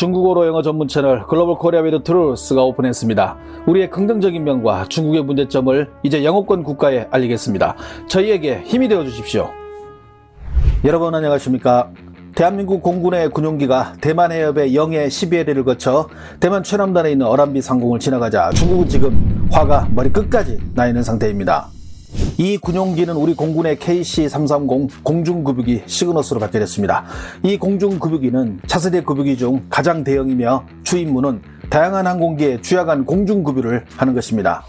중국어로 영어 전문 채널 글로벌 코리아 위드 트루스가 오픈했습니다. 우리의 긍정적인 면과 중국의 문제점을 이제 영어권 국가에 알리겠습니다. 저희에게 힘이 되어 주십시오. 여러분 안녕하십니까? 대한민국 공군의 군용기가 대만 해협의 영해 12해리를 거쳐 대만 최남단에 있는 어란비 상공을 지나가자 중국은 지금 화가 머리 끝까지 나 있는 상태입니다. 이 군용기는 우리 공군의 KC-330 공중급유기 시그너스로 받게 됐습니다. 이 공중급유기는 차세대 급유기 중 가장 대형이며 주 임무는 다양한 항공기에 주야간 공중급유를 하는 것입니다.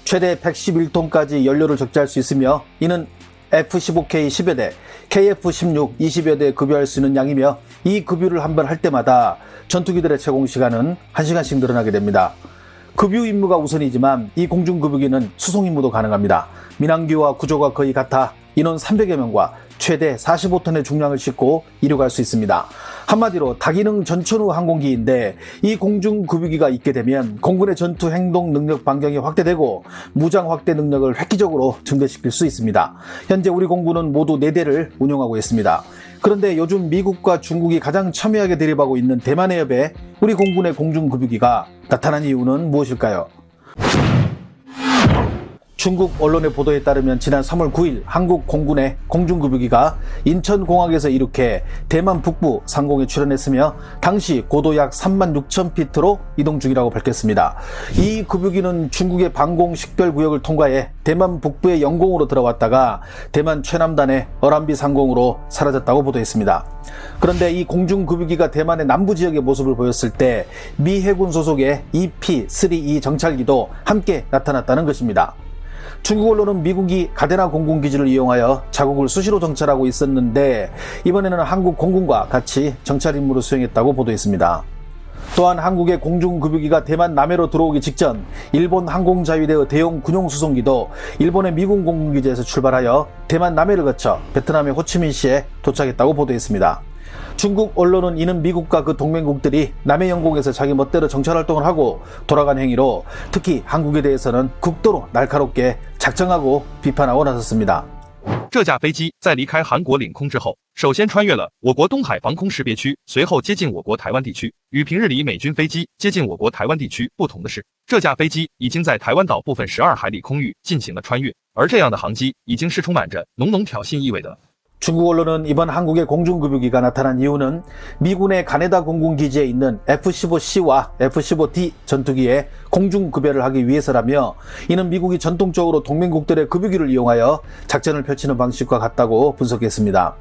최대 111톤까지 연료를 적재할 수 있으며 이는 F-15K 10여 대, KF-16 20여 대 급유할 수 있는 양이며 이 급유를 한 번 할 때마다 전투기들의 채공 시간은 1시간씩 늘어나게 됩니다. 급유 임무가 우선이지만 이 공중급유기는 수송 임무도 가능합니다. 민항기와 구조가 거의 같아 인원 300여 명과 최대 45톤의 중량을 싣고 이륙할 수 있습니다. 한마디로 다기능 전천후 항공기인데 이 공중급유기가 있게 되면 공군의 전투 행동 능력 반경이 확대되고 무장 확대 능력을 획기적으로 증대시킬 수 있습니다. 현재 우리 공군은 모두 4대를 운용하고 있습니다. 그런데 요즘 미국과 중국이 가장 첨예하게 대립하고 있는 대만 해협에 우리 공군의 공중급유기가 나타난 이유는 무엇일까요? 중국 언론의 보도에 따르면 지난 3월 9일 한국 공군의 공중급유기가 인천공항에서 이륙해 대만 북부 상공에 출현했으며 당시 고도 약 36,000피트로 이동 중이라고 밝혔습니다. 이 급유기는 중국의 방공 식별구역을 통과해 대만 북부의 영공으로 들어왔다가 대만 최남단의 어란비 상공으로 사라졌다고 보도했습니다. 그런데 이 공중급유기가 대만의 남부 지역의 모습을 보였을 때 미 해군 소속의 EP-3E 정찰기도 함께 나타났다는 것입니다. 중국 언론은 미국이 가데나 공군기지를 이용하여 자국을 수시로 정찰하고 있었는데 이번에는 한국 공군과 같이 정찰 임무를 수행했다고 보도했습니다. 또한 한국의 공중급유기가 대만 남해로 들어오기 직전 일본 항공자위대의 대형 군용수송기도 일본의 미군 공군기지에서 출발하여 대만 남해를 거쳐 베트남의 호치민시에 도착했다고 보도했습니다. 중국 언론은 이는 미국과 그 동맹국들이 남해 영공에서 자기 멋대로 정찰활동을 하고 돌아간 행위로 특히 한국에 대해서는 극도로 날카롭게 작정하고 비판하고 나섰습니다. 这架飞机在离开韩国领空之后，首先穿越了我国东海防空识别区，随后接近我国台湾地区。与平日里美军飞机接近我国台湾地区不同的是，这架飞机已经在台湾岛部分12海里空域进行了穿越，而这样的航机已经是充满着浓浓挑衅意味的。 중국 언론은 이번 한국의 공중급유기가 나타난 이유는 미군의 가네다 공군기지에 있는 F-15C와 F-15D 전투기에 공중급여를 하기 위해서라며 이는 미국이 전통적으로 동맹국들의 급유기를 이용하여 작전을 펼치는 방식과 같다고 분석했습니다.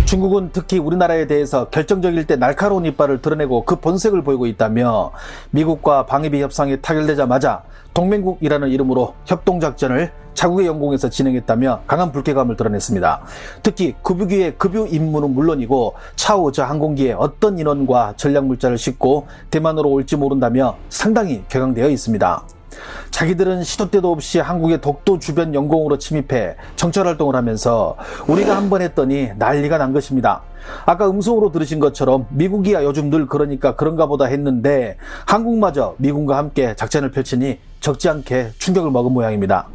중국은 특히 우리나라에 대해서 결정적일 때 날카로운 이빨을 드러내고 그 본색을 보이고 있다며 미국과 방위비 협상이 타결되자마자 동맹국이라는 이름으로 협동작전을 자국의 영공에서 진행했다며 강한 불쾌감을 드러냈습니다. 특히 급유기의 급유 임무는 물론이고 차후 저 항공기에 어떤 인원과 전략물자를 싣고 대만으로 올지 모른다며 상당히 격앙되어 있습니다. 자기들은 시도 때도 없이 한국의 독도 주변 영공으로 침입해 정찰활동을 하면서 우리가 한번 했더니 난리가 난 것입니다. 아까 음성으로 들으신 것처럼 미국이야 요즘 늘 그러니까 그런가 보다 했는데 한국마저 미군과 함께 작전을 펼치니 적지 않게 충격을 먹은 모양입니다.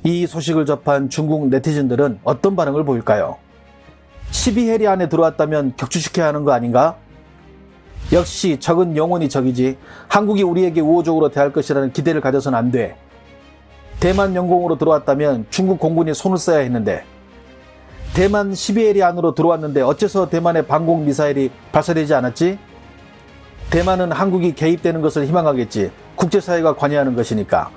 이 소식을 접한 중국 네티즌들은 어떤 반응을 보일까요? 12해리 안에 들어왔다면 격추시켜야 하는 거 아닌가? 역시 적은 영원히 적이지 한국이 우리에게 우호적으로 대할 것이라는 기대를 가져서는 안 돼. 대만 영공으로 들어왔다면 중국 공군이 손을 써야 했는데 대만 12해리 안으로 들어왔는데 어째서 대만의 방공 미사일이 발사되지 않았지? 대만은 한국이 개입되는 것을 희망하겠지. 국제사회가 관여하는 것이니까.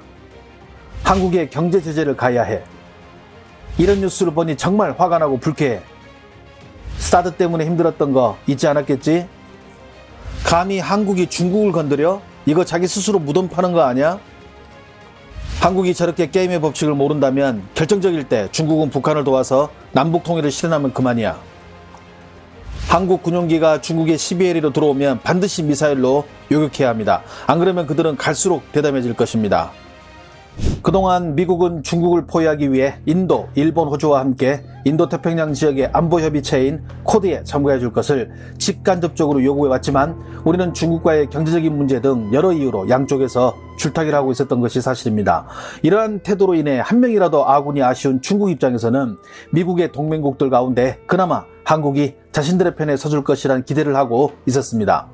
한국에 경제 제재를 가해야 해. 이런 뉴스를 보니 정말 화가 나고 불쾌해. 사드 때문에 힘들었던 거 잊지 않았겠지? 감히 한국이 중국을 건드려? 이거 자기 스스로 무덤 파는 거 아니야? 한국이 저렇게 게임의 법칙을 모른다면 결정적일 때 중국은 북한을 도와서 남북 통일을 실현하면 그만이야. 한국 군용기가 중국의 12해리로 들어오면 반드시 미사일로 요격해야 합니다. 안 그러면 그들은 갈수록 대담해질 것입니다. 그동안 미국은 중국을 포위하기 위해 인도, 일본, 호주와 함께 인도태평양 지역의 안보협의체인 쿼드에 참가해 줄 것을 직간접적으로 요구해 왔지만 우리는 중국과의 경제적인 문제 등 여러 이유로 양쪽에서 줄타기를 하고 있었던 것이 사실입니다. 이러한 태도로 인해 한 명이라도 아군이 아쉬운 중국 입장에서는 미국의 동맹국들 가운데 그나마 한국이 자신들의 편에 서줄 것이라는 기대를 하고 있었습니다.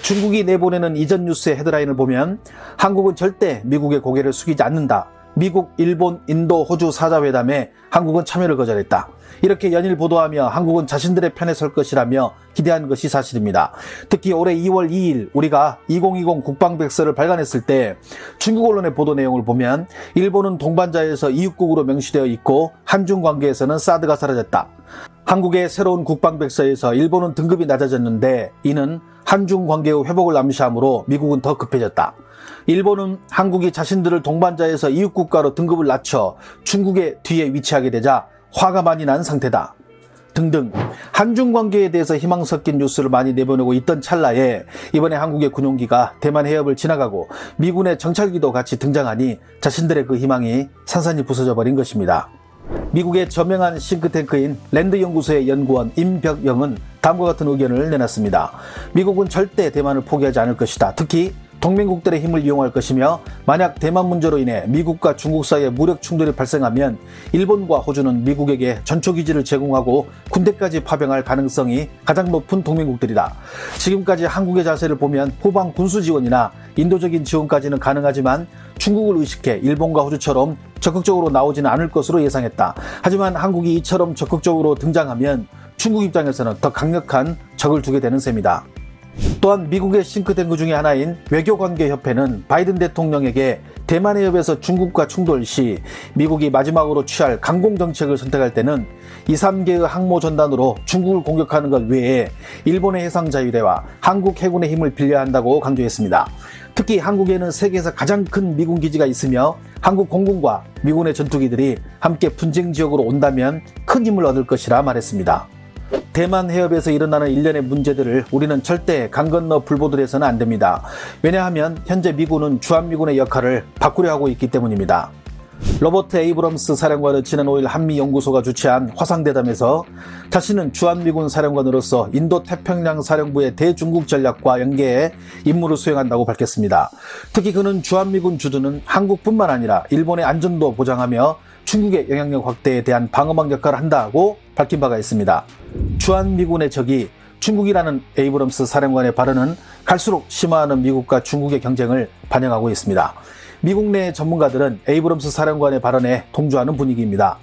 중국이 내보내는 이전 뉴스의 헤드라인을 보면 한국은 절대 미국의 고개를 숙이지 않는다. 미국, 일본, 인도, 호주 사자회담에 한국은 참여를 거절했다. 이렇게 연일 보도하며 한국은 자신들의 편에 설 것이라며 기대한 것이 사실입니다. 특히 올해 2월 2일 우리가 2020 국방백서를 발간했을 때 중국 언론의 보도 내용을 보면 일본은 동반자에서 이웃국으로 명시되어 있고 한중 관계에서는 사드가 사라졌다. 한국의 새로운 국방백서에서 일본은 등급이 낮아졌는데 이는 한중 관계의 회복을 암시하므로 미국은 더 급해졌다. 일본은 한국이 자신들을 동반자에서 이웃국가로 등급을 낮춰 중국의 뒤에 위치하게 되자 화가 많이 난 상태다. 등등 한중 관계에 대해서 희망 섞인 뉴스를 많이 내보내고 있던 찰나에 이번에 한국의 군용기가 대만 해협을 지나가고 미군의 정찰기도 같이 등장하니 자신들의 그 희망이 산산이 부서져 버린 것입니다. 미국의 저명한 싱크탱크인 랜드 연구소의 연구원 임벽영은 다음과 같은 의견을 내놨습니다. 미국은 절대 대만을 포기하지 않을 것이다. 특히 동맹국들의 힘을 이용할 것이며 만약 대만 문제로 인해 미국과 중국 사이에 무력 충돌이 발생하면 일본과 호주는 미국에게 전초기지를 제공하고 군대까지 파병할 가능성이 가장 높은 동맹국들이다. 지금까지 한국의 자세를 보면 후방 군수 지원이나 인도적인 지원까지는 가능하지만 중국을 의식해 일본과 호주처럼 적극적으로 나오지는 않을 것으로 예상했다. 하지만 한국이 이처럼 적극적으로 등장하면 중국 입장에서는 더 강력한 적을 두게 되는 셈이다. 또한 미국의 싱크탱크 중에 하나인 외교관계협회는 바이든 대통령에게 대만 해협에서 중국과 충돌 시 미국이 마지막으로 취할 강공정책을 선택할 때는 2, 3개의 항모 전단으로 중국을 공격하는 것 외에 일본의 해상 자유대와 한국 해군의 힘을 빌려야 한다고 강조했습니다. 특히 한국에는 세계에서 가장 큰 미군 기지가 있으며 한국 공군과 미군의 전투기들이 함께 분쟁 지역으로 온다면 큰 힘을 얻을 것이라 말했습니다. 대만 해협에서 일어나는 일련의 문제들을 우리는 절대 강 건너 불보듯해서는 안 됩니다. 왜냐하면 현재 미군은 주한미군의 역할을 바꾸려 하고 있기 때문입니다. 로버트 에이브럼스 사령관은 지난 5일 한미연구소가 주최한 화상대담에서 자신은 주한미군 사령관으로서 인도태평양 사령부의 대중국 전략과 연계해 임무를 수행한다고 밝혔습니다. 특히 그는 주한미군 주둔은 한국뿐만 아니라 일본의 안전도 보장하며 중국의 영향력 확대에 대한 방어막 역할을 한다고 밝힌 바가 있습니다. 주한미군의 적이 중국이라는 에이브럼스 사령관의 발언은 갈수록 심화하는 미국과 중국의 경쟁을 반영하고 있습니다. 미국 내 전문가들은 에이브럼스 사령관의 발언에 동조하는 분위기입니다.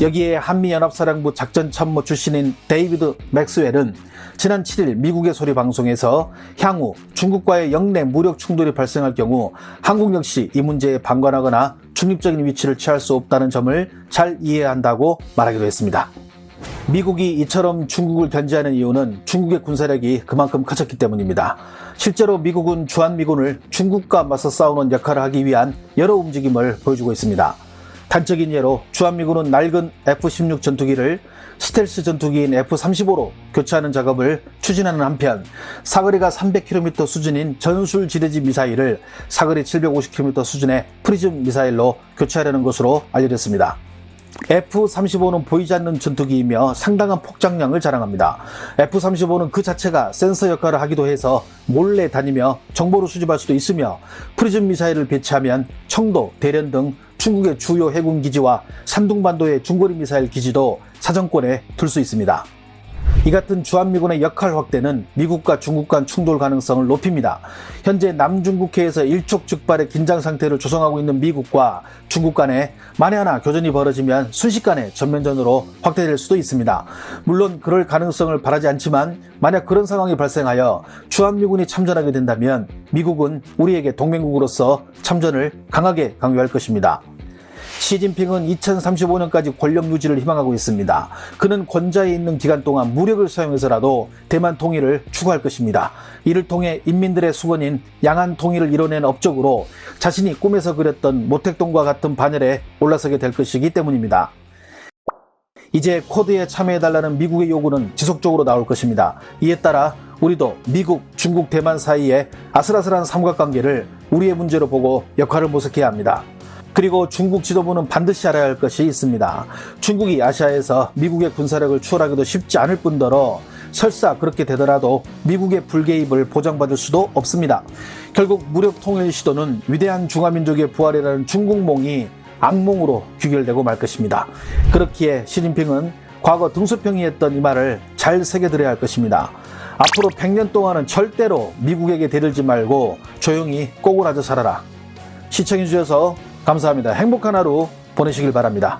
여기에 한미연합사령부 작전참모 출신인 데이비드 맥스웰은 지난 7일 미국의 소리 방송에서 향후 중국과의 영내 무력 충돌이 발생할 경우 한국 역시 이 문제에 방관하거나 중립적인 위치를 취할 수 없다는 점을 잘 이해해야 한다고 말하기도 했습니다. 미국이 이처럼 중국을 견제하는 이유는 중국의 군사력이 그만큼 커졌기 때문입니다. 실제로 미국은 주한미군을 중국과 맞서 싸우는 역할을 하기 위한 여러 움직임을 보여주고 있습니다. 단적인 예로 주한미군은 낡은 F-16 전투기를 스텔스 전투기인 F-35로 교체하는 작업을 추진하는 한편 사거리가 300km 수준인 전술 지대지 미사일을 사거리 750km 수준의 프리즘 미사일로 교체하려는 것으로 알려졌습니다. F-35는 보이지 않는 전투기이며 상당한 폭장량을 자랑합니다. F-35는 그 자체가 센서 역할을 하기도 해서 몰래 다니며 정보를 수집할 수도 있으며 프리즘 미사일을 배치하면 청도, 대련 등 중국의 주요 해군 기지와 산둥반도의 중거리 미사일 기지도 사정권에 둘 수 있습니다. 이 같은 주한미군의 역할 확대는 미국과 중국 간 충돌 가능성을 높입니다. 현재 남중국해에서 일촉즉발의 긴장 상태를 조성하고 있는 미국과 중국 간에 만에 하나 교전이 벌어지면 순식간에 전면전으로 확대될 수도 있습니다. 물론 그럴 가능성을 바라지 않지만 만약 그런 상황이 발생하여 주한미군이 참전하게 된다면 미국은 우리에게 동맹국으로서 참전을 강하게 강요할 것입니다. 시진핑은 2035년까지 권력 유지를 희망하고 있습니다. 그는 권좌에 있는 기간 동안 무력을 사용해서라도 대만 통일을 추구할 것입니다. 이를 통해 인민들의 수건인 양안 통일을 이뤄낸 업적으로 자신이 꿈에서 그렸던 모택동과 같은 반열에 올라서게 될 것이기 때문입니다. 이제 쿼드에 참여해달라는 미국의 요구는 지속적으로 나올 것입니다. 이에 따라 우리도 미국, 중국, 대만 사이의 아슬아슬한 삼각관계를 우리의 문제로 보고 역할을 모색해야 합니다. 그리고 중국 지도부는 반드시 알아야 할 것이 있습니다. 중국이 아시아에서 미국의 군사력을 추월하기도 쉽지 않을 뿐더러 설사 그렇게 되더라도 미국의 불개입을 보장받을 수도 없습니다. 결국 무력 통일 시도는 위대한 중화민족의 부활이라는 중국몽이 악몽으로 귀결되고 말 것입니다. 그렇기에 시진핑은 과거 등소평이 했던 이 말을 잘 새겨들어야 할 것입니다. 앞으로 100년 동안은 절대로 미국에게 대들지 말고 조용히 꼬꾸라져 살아라. 시청해주셔서 감사합니다. 행복한 하루 보내시길 바랍니다.